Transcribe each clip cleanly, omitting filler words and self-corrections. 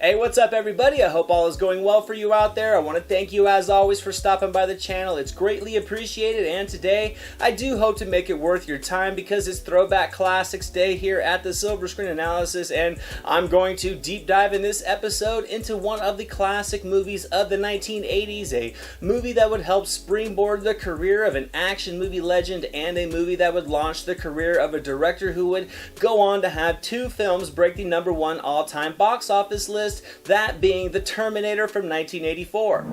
Hey, what's up everybody? I hope all is going well for you out there. I want to thank you as always for stopping by the channel. It's greatly appreciated, and today I do hope to make it worth your time because it's Throwback Classics Day here at the Silver Screen Analysis, and I'm going to deep dive in this episode into one of the classic movies of the 1980s, a movie that would help springboard the career of an action movie legend and a movie that would launch the career of a director who would go on to have two films break the #1 all-time box office list, that being the Terminator from 1984.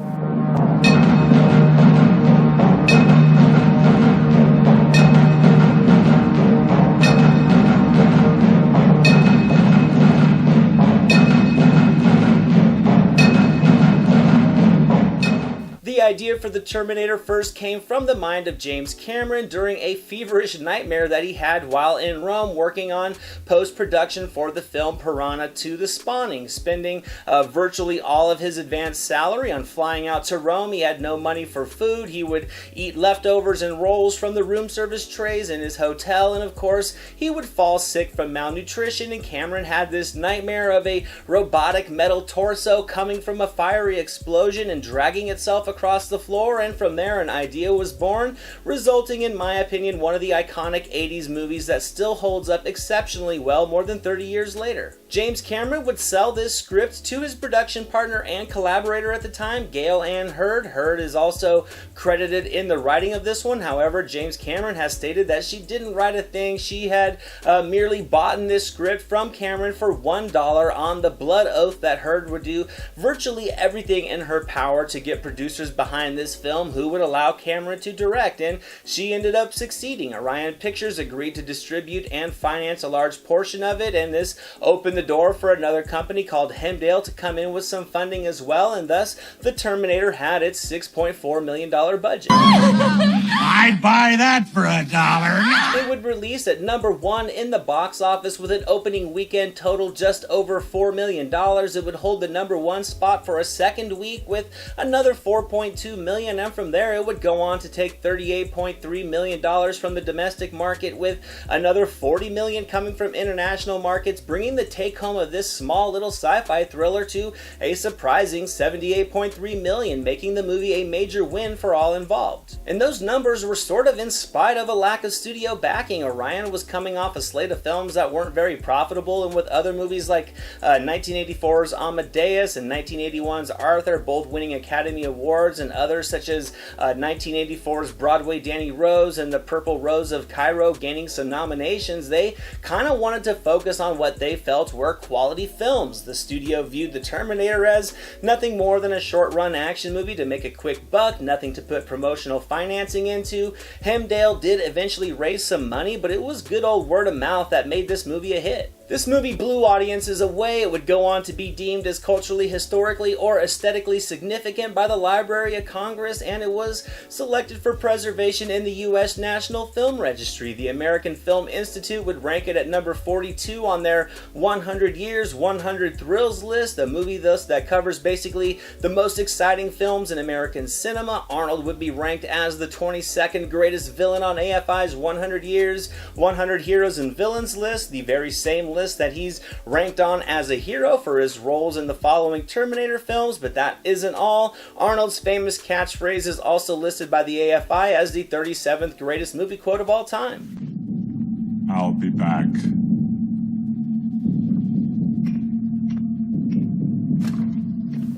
The idea for the Terminator first came from the mind of James Cameron during a feverish nightmare that he had while in Rome working on post-production for the film Piranha 2: The Spawning, spending virtually all of his advanced salary on flying out to Rome. He had no money for food. He would eat leftovers and rolls from the room service trays in his hotel, and of course he would fall sick from malnutrition, and Cameron had this nightmare of a robotic metal torso coming from a fiery explosion and dragging itself across the floor, and from there an idea was born, resulting in my opinion one of the iconic 80s movies that still holds up exceptionally well more than 30 years later. James Cameron would sell this script to his production partner and collaborator at the time, Gail Ann Hurd. Hurd is also credited in the writing of this one. However, James Cameron has stated that she didn't write a thing. She had merely bought this script from Cameron for $1 on the blood oath that Hurd would do virtually everything in her power to get producers behind this film who would allow Cameron to direct, and she ended up succeeding. Orion Pictures agreed to distribute and finance a large portion of it, and this opened the door for another company called Hemdale to come in with some funding as well, and thus the Terminator had its $6.4 million budget. I'd buy that for $1. It would release at #1 in the box office with an opening weekend total just over $4 million. It would hold the #1 spot for a second week with another $4.2 million, and from there it would go on to take $38.3 million from the domestic market, with another $40 million coming from international markets, bringing the take home of this small little sci-fi thriller to a surprising $78.3 million, making the movie a major win for all involved. And those numbers were sort of in spite of a lack of studio backing. Orion was coming off a slate of films that weren't very profitable, and with other movies like 1984's Amadeus and 1981's Arthur both winning Academy Awards, and others such as 1984's Broadway Danny Rose and The Purple Rose of Cairo gaining some nominations, they kind of wanted to focus on what they felt were quality films. The studio viewed the Terminator as nothing more than a short-run action movie to make a quick buck, nothing to put promotional financing into. Hemdale did eventually raise some money, but it was good old word of mouth that made this movie a hit. This movie blew audiences away. It would go on to be deemed as culturally, historically, or aesthetically significant by the Library of Congress, and it was selected for preservation in the U.S. National Film Registry. The American Film Institute would rank it at number 42 on their 100 Years, 100 Thrills list, a movie thus that covers basically the most exciting films in American cinema. Arnold would be ranked as the 22nd greatest villain on AFI's 100 Years, 100 Heroes and Villains list, the very same list that he's ranked on as a hero for his roles in the following Terminator films. But that isn't all. Arnold's famous catchphrase is also listed by the AFI as the 37th greatest movie quote of all time. I'll be back.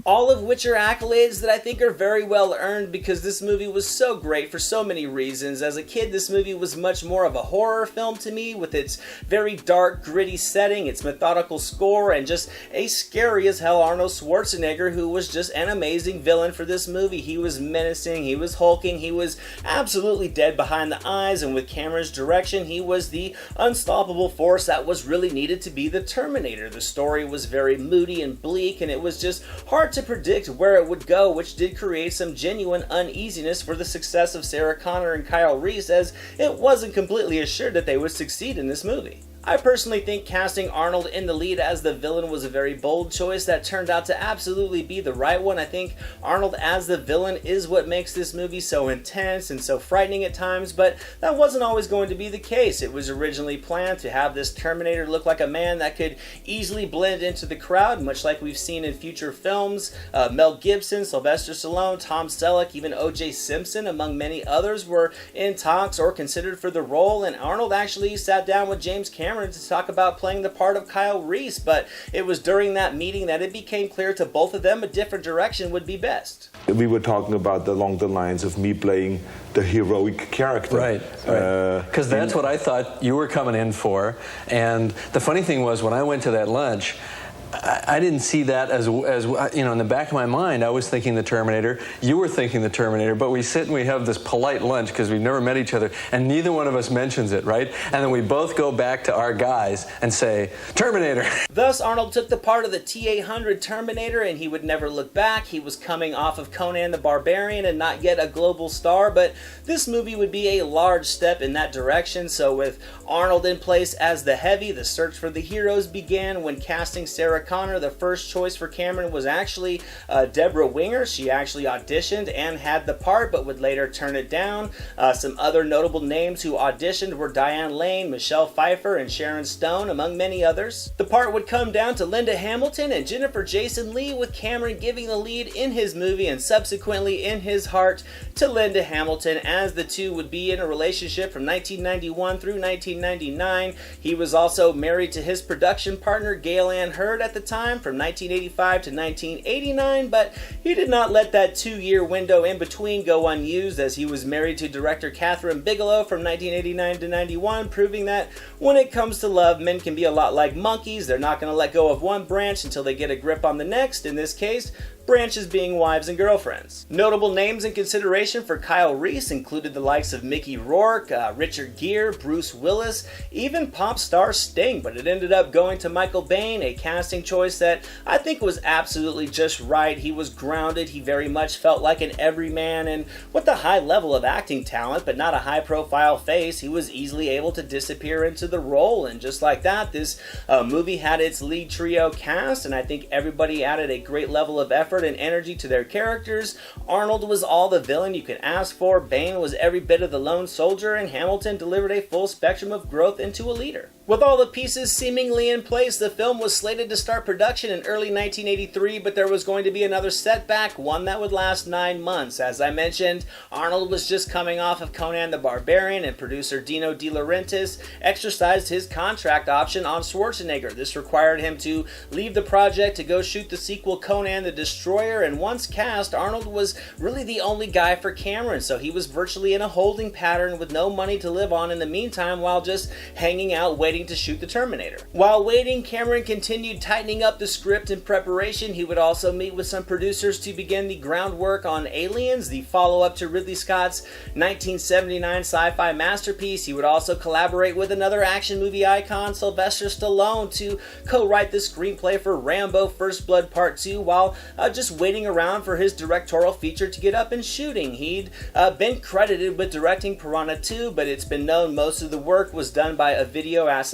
All of which are accolades that I think are very well earned because this movie was so great for so many reasons. As a kid, this movie was much more of a horror film to me, with its very dark, gritty setting, its methodical score, and just a scary as hell Arnold Schwarzenegger, who was just an amazing villain for this movie. He was menacing, he was hulking, he was absolutely dead behind the eyes, and with Cameron's direction, he was the unstoppable force that was really needed to be the Terminator. The story was very moody and bleak, and it was just hard to predict where it would go, which did create some genuine uneasiness for the success of Sarah Connor and Kyle Reese, as it wasn't completely assured that they would succeed in this movie. I personally think casting Arnold in the lead as the villain was a very bold choice that turned out to absolutely be the right one. I think Arnold as the villain is what makes this movie so intense and so frightening at times, but that wasn't always going to be the case. It was originally planned to have this Terminator look like a man that could easily blend into the crowd, much like we've seen in future films. Mel Gibson, Sylvester Stallone, Tom Selleck, even O.J. Simpson, among many others, were in talks or considered for the role, and Arnold actually sat down with James Cameron to talk about playing the part of Kyle Reese, but it was during that meeting that it became clear to both of them a different direction would be best. We were talking about along the lines of me playing the heroic character. Right, because that's what I thought you were coming in for. And the funny thing was, when I went to that lunch, I didn't see that as you know, in the back of my mind, I was thinking the Terminator, you were thinking the Terminator, but we sit and we have this polite lunch because we've never met each other, and neither one of us mentions it, right? And then we both go back to our guys and say, Terminator. Thus, Arnold took the part of the T-800 Terminator, and he would never look back. He was coming off of Conan the Barbarian and not yet a global star, but this movie would be a large step in that direction. So with Arnold in place as the heavy, the search for the heroes began. When casting Sarah Connor, the first choice for Cameron was actually Deborah Winger. She actually auditioned and had the part, but would later turn it down. Some other notable names who auditioned were Diane Lane, Michelle Pfeiffer, and Sharon Stone, among many others. The part would come down to Linda Hamilton and Jennifer Jason Leigh, with Cameron giving the lead in his movie and subsequently in his heart to Linda Hamilton, as the two would be in a relationship from 1991 through 1999. He was also married to his production partner Gail Ann Hurd at the time from 1985 to 1989, but he did not let that 2-year window in between go unused, as he was married to director Catherine Bigelow from 1989 to 91, proving that when it comes to love, men can be a lot like monkeys. They're not going to let go of one branch until they get a grip on the next. In this case, branches being wives and girlfriends. Notable names in consideration for Kyle Reese included the likes of Mickey Rourke, Richard Gere, Bruce Willis, even pop star Sting, but it ended up going to Michael Biehn, a casting choice that I think was absolutely just right. He was grounded, he very much felt like an everyman, and with a high level of acting talent, but not a high profile face, he was easily able to disappear into the role, and just like that, this movie had its lead trio cast, and I think everybody added a great level of effort and energy to their characters. Arnold was all the villain you could ask for, Biehn was every bit of the lone soldier, and Hamilton delivered a full spectrum of growth into a leader. With all the pieces seemingly in place, the film was slated to start production in early 1983, but there was going to be another setback, one that would last 9 months. As I mentioned, Arnold was just coming off of Conan the Barbarian, and producer Dino De Laurentiis exercised his contract option on Schwarzenegger. This required him to leave the project to go shoot the sequel Conan the Destroyer, and once cast, Arnold was really the only guy for Cameron, so he was virtually in a holding pattern with no money to live on in the meantime, while just hanging out waiting to shoot the Terminator. While waiting, Cameron continued tightening up the script in preparation. He would also meet with some producers to begin the groundwork on Aliens, the follow-up to Ridley Scott's 1979 sci-fi masterpiece. He would also collaborate with another action movie icon, Sylvester Stallone, to co-write the screenplay for Rambo First Blood Part 2, while just waiting around for his directorial feature to get up and shooting. He'd been credited with directing Piranha 2, but it's been known most of the work was done by Ovidio Assanides.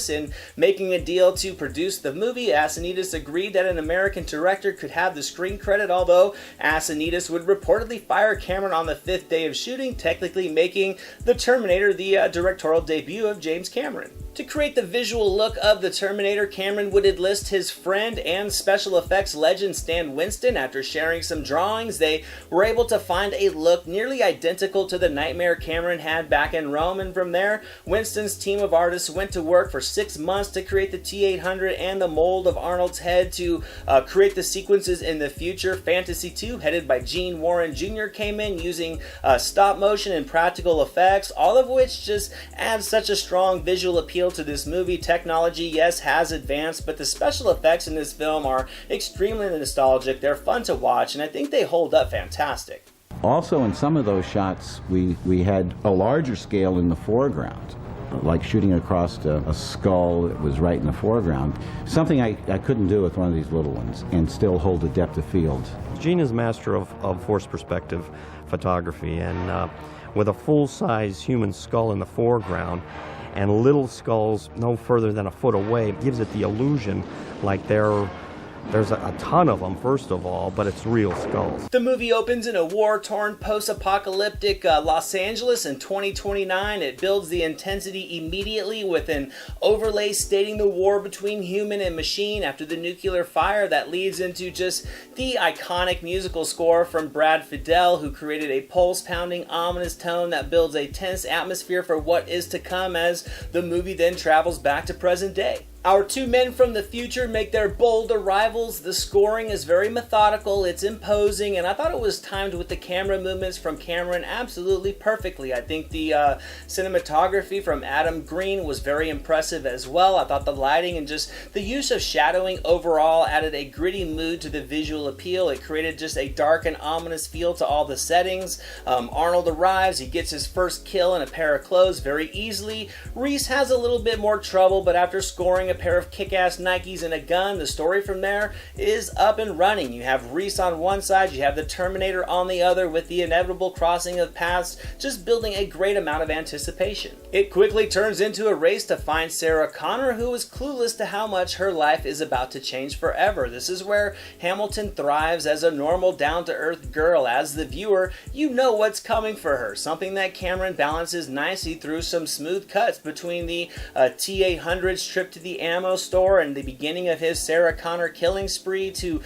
In making a deal to produce the movie, Assanides agreed that an American director could have the screen credit, although Assanides would reportedly fire Cameron on the 5th day of shooting, technically making The Terminator the directorial debut of James Cameron. To create the visual look of the Terminator, Cameron would enlist his friend and special effects legend Stan Winston. After sharing some drawings, they were able to find a look nearly identical to the nightmare Cameron had back in Rome, and from there, Winston's team of artists went to work for 6 months to create the T-800 and the mold of Arnold's head to create the sequences in the future. Fantasy 2, headed by Gene Warren Jr., came in using stop motion and practical effects, all of which just adds such a strong visual appeal to this movie. Technology, yes, has advanced, but the special effects in this film are extremely nostalgic. They're fun to watch, and I think they hold up fantastic. Also, in some of those shots, we had a larger scale in the foreground, like shooting across a skull that was right in the foreground. Something I couldn't do with one of these little ones and still hold a depth of field. Gene is master of forced perspective photography, and with a full-size human skull in the foreground, and little skulls no further than a foot away. It gives it the illusion like there's a ton of them, first of all, but it's real skulls. The movie opens in a war-torn, post-apocalyptic Los Angeles in 2029. It builds the intensity immediately with an overlay stating the war between human and machine after the nuclear fire that leads into just the iconic musical score from Brad Fiedel, who created a pulse-pounding, ominous tone that builds a tense atmosphere for what is to come as the movie then travels back to present day. Our two men from the future make their bold arrivals. The scoring is very methodical, it's imposing, and I thought it was timed with the camera movements from Cameron absolutely perfectly. I think the cinematography from Adam Green was very impressive as well. I thought the lighting and just the use of shadowing overall added a gritty mood to the visual appeal. It created just a dark and ominous feel to all the settings. Arnold arrives, he gets his first kill in a pair of clothes very easily. Reese has a little bit more trouble, but after scoring a pair of kick-ass Nikes and a gun, the story from there is up and running. You have Reese on one side, you have the Terminator on the other, with the inevitable crossing of paths, just building a great amount of anticipation. It quickly turns into a race to find Sarah Connor, who is clueless to how much her life is about to change forever. This is where Hamilton thrives as a normal, down-to-earth girl. As the viewer, you know what's coming for her, something that Cameron balances nicely through some smooth cuts between the T-800's trip to the ammo store and the beginning of his Sarah Connor killing spree to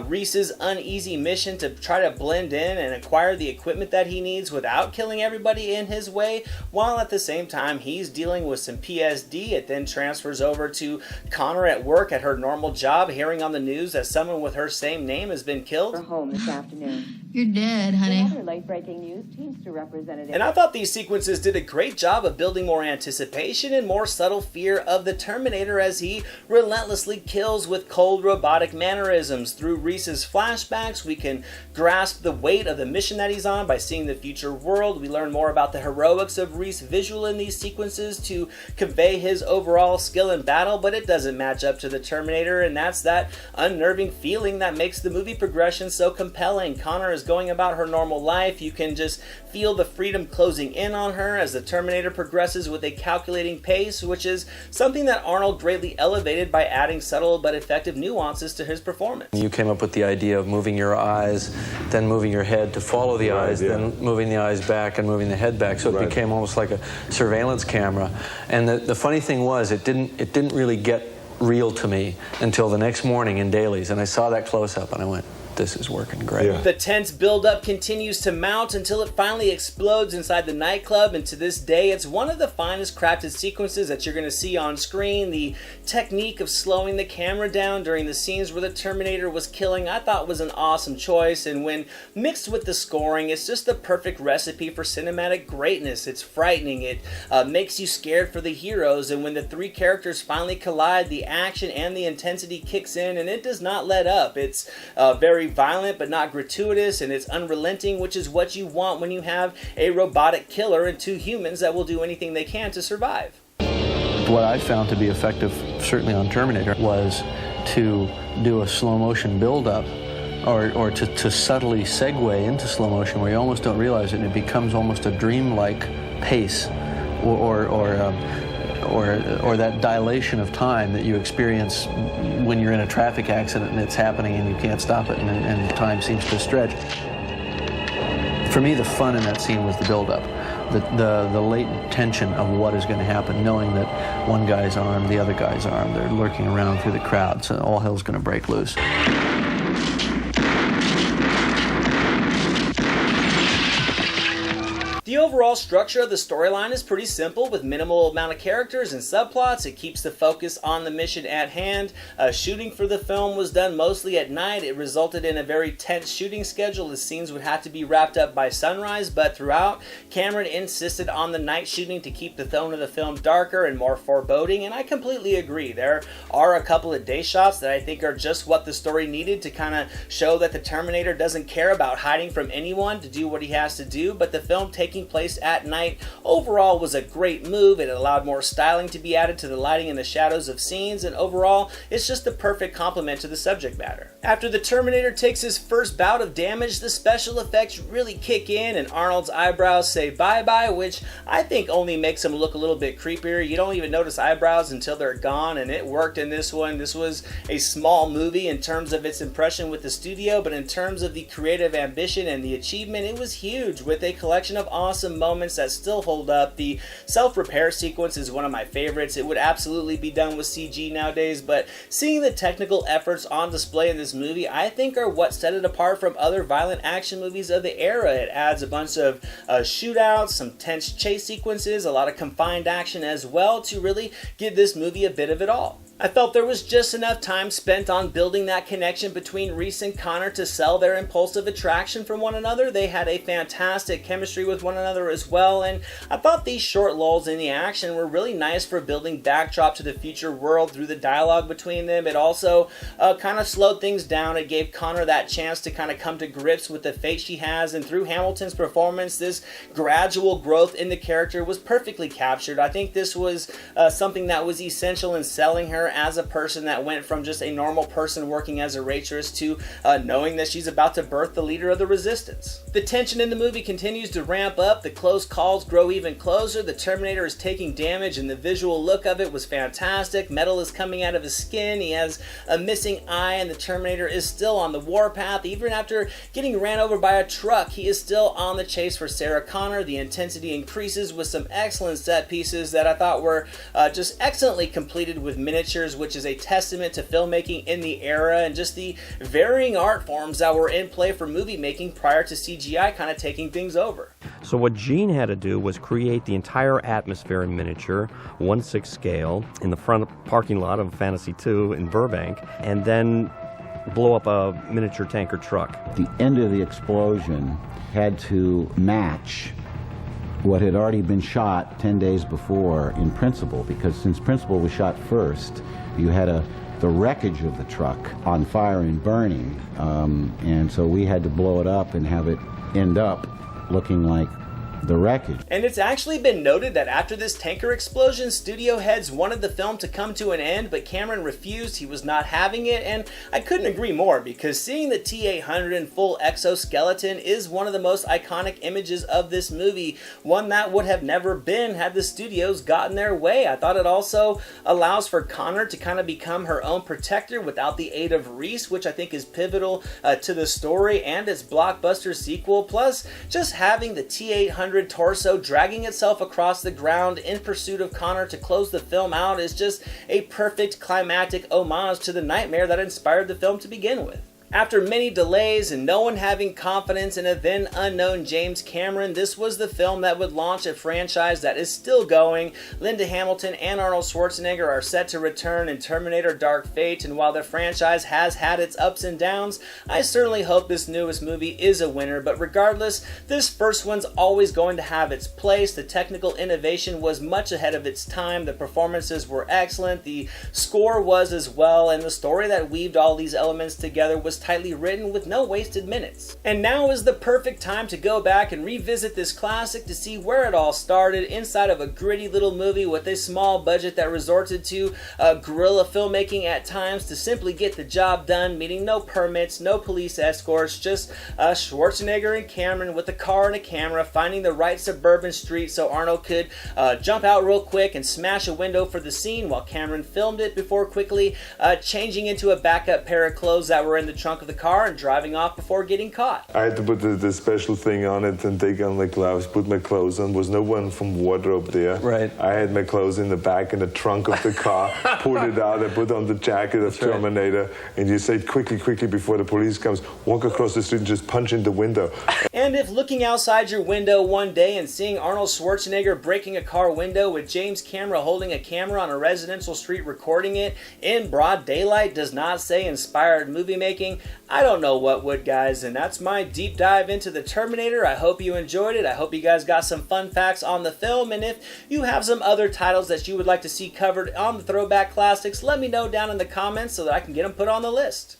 Reese's uneasy mission to try to blend in and acquire the equipment that he needs without killing everybody in his way, while at the same time he's dealing with some PSD. It then transfers over to Connor at work at her normal job, hearing on the news that someone with her same name has been killed. We're home this afternoon. You're dead, honey. In other late-breaking news, Teamster representative. And I thought these sequences did a great job of building more anticipation and more subtle fear of the Terminator as he relentlessly kills with cold robotic mannerisms. Through Reese's flashbacks, we can grasp the weight of the mission that he's on by seeing the future world. We learn more about the heroics of Reese visual in these sequences to convey his overall skill in battle, but it doesn't match up to the Terminator, and that's that unnerving feeling that makes the movie progression so compelling. Connor is going about her normal life. You can just feel the freedom closing in on her as the Terminator progresses with a calculating pace, which is something that Arnold greatly elevated by adding subtle but effective nuances to his performance. You came up with the idea of moving your eyes, then moving your head to follow the eyes, then moving the eyes back and moving the head back, so it became almost like a surveillance camera. And the funny thing was, it didn't really get real to me until the next morning in dailies, and I saw that close-up and I went, this is working great. The tense build-up continues to mount until it finally explodes inside the nightclub, and to this day it's one of the finest crafted sequences that you're going to see on screen. The technique of slowing the camera down during the scenes where the Terminator was killing I thought was an awesome choice, and when mixed with the scoring, it's just the perfect recipe for cinematic greatness. It's frightening, it makes you scared for the heroes, and when the three characters finally collide, the action and the intensity kicks in, and it does not let up. It's very violent but not gratuitous, and it's unrelenting, which is what you want when you have a robotic killer and two humans that will do anything they can to survive. What I found to be effective, certainly on Terminator, was to do a slow motion build-up or to subtly segue into slow motion where you almost don't realize it, and it becomes almost a dreamlike pace or that dilation of time that you experience when you're in a traffic accident and it's happening and you can't stop it and time seems to stretch. For me, the fun in that scene was the build-up, the latent tension of what is going to happen, knowing that one guy's armed, the other guy's armed, they're lurking around through the crowd, so all hell's going to break loose. The overall structure of the storyline is pretty simple, with minimal amount of characters and subplots. It keeps the focus on the mission at hand. Shooting for the film was done mostly at night. It resulted in a very tense shooting schedule. The scenes would have to be wrapped up by sunrise, but throughout, Cameron insisted on the night shooting to keep the tone of the film darker and more foreboding, and I completely agree. There are a couple of day shots that I think are just what the story needed to kind of show that the Terminator doesn't care about hiding from anyone to do what he has to do, but the film taking taking place at night overall was a great move. It allowed more styling to be added to the lighting and the shadows of scenes, and overall, it's just the perfect complement to the subject matter. After the Terminator takes his first bout of damage, the special effects really kick in and Arnold's eyebrows say bye-bye, which I think only makes him look a little bit creepier. You don't even notice eyebrows until they're gone, and it worked in this one. This was a small movie in terms of its impression with the studio, but in terms of the creative ambition and the achievement, it was huge, with a collection of awesome moments that still hold up. The self-repair sequence is one of my favorites. It would absolutely be done with CG nowadays, but seeing the technical efforts on display in this movie, I think are what set it apart from other violent action movies of the era. It adds a bunch of shootouts, some tense chase sequences, a lot of confined action as well to really give this movie a bit of it all. I felt there was just enough time spent on building that connection between Reese and Connor to sell their impulsive attraction from one another. They had a fantastic chemistry with one another as well, and I thought these short lulls in the action were really nice for building backdrop to the future world through the dialogue between them. It also kind of slowed things down. It gave Connor that chance to kind of come to grips with the fate she has, and through Hamilton's performance, this gradual growth in the character was perfectly captured. I think this was something that was essential in selling her as a person that went from just a normal person working as a waitress to knowing that she's about to birth the leader of the resistance. The tension in the movie continues to ramp up. The close calls grow even closer. The Terminator is taking damage, and the visual look of it was fantastic. Metal is coming out of his skin. He has a missing eye, and the Terminator is still on the warpath. Even after getting ran over by a truck, he is still on the chase for Sarah Connor. The intensity increases with some excellent set pieces that I thought were just excellently completed with miniatures, which is a testament to filmmaking in the era and just the varying art forms that were in play for movie making prior to CGI kind of taking things over. So what Gene had to do was create the entire atmosphere in miniature, 1/6 scale, in the front parking lot of Fantasy 2 in Burbank, and then blow up a miniature tanker truck. The end of the explosion had to match what had already been shot 10 days before in Principal, because since Principal was shot first, you had the wreckage of the truck on fire and burning, and so we had to blow it up and have it end up looking like the wreckage. And it's actually been noted that after this tanker explosion, studio heads wanted the film to come to an end, but Cameron refused. He was not having it, and I couldn't agree more, because seeing the T-800 in full exoskeleton is one of the most iconic images of this movie, one that would have never been had the studios gotten their way. I thought it also allows for Connor to kind of become her own protector without the aid of Reese, which I think is pivotal to the story and its blockbuster sequel. Plus, just having the T-800 torso dragging itself across the ground in pursuit of Connor to close the film out is just a perfect climactic homage to the nightmare that inspired the film to begin with. After many delays and no one having confidence in a then unknown James Cameron, this was the film that would launch a franchise that is still going. Linda Hamilton and Arnold Schwarzenegger are set to return in Terminator Dark Fate, and while the franchise has had its ups and downs, I certainly hope this newest movie is a winner. But regardless, this first one's always going to have its place. The technical innovation was much ahead of its time, the performances were excellent, the score was as well, and the story that weaved all these elements together was tightly written with no wasted minutes. And now is the perfect time to go back and revisit this classic to see where it all started inside of a gritty little movie with a small budget that resorted to guerrilla filmmaking at times to simply get the job done, meaning no permits, no police escorts, just Schwarzenegger and Cameron with a car and a camera finding the right suburban street so Arnold could jump out real quick and smash a window for the scene while Cameron filmed it before quickly changing into a backup pair of clothes that were in the trunk of the car and driving off before getting caught. I had to put the special thing on it and take on my gloves, put my clothes on. Was no one from wardrobe there. Right. I had my clothes in the back in the trunk of the car, pulled it out, I put on the jacket of Terminator, and you say quickly before the police comes, walk across the street and just punch in the window. And if looking outside your window one day and seeing Arnold Schwarzenegger breaking a car window with James Cameron holding a camera on a residential street recording it in broad daylight does not say inspired movie making, I don't know what would, guys. And that's my deep dive into the Terminator. I hope you enjoyed it. I hope you guys got some fun facts on the film, and if you have some other titles that you would like to see covered on the Throwback Classics, let me know down in the comments so that I can get them put on the list.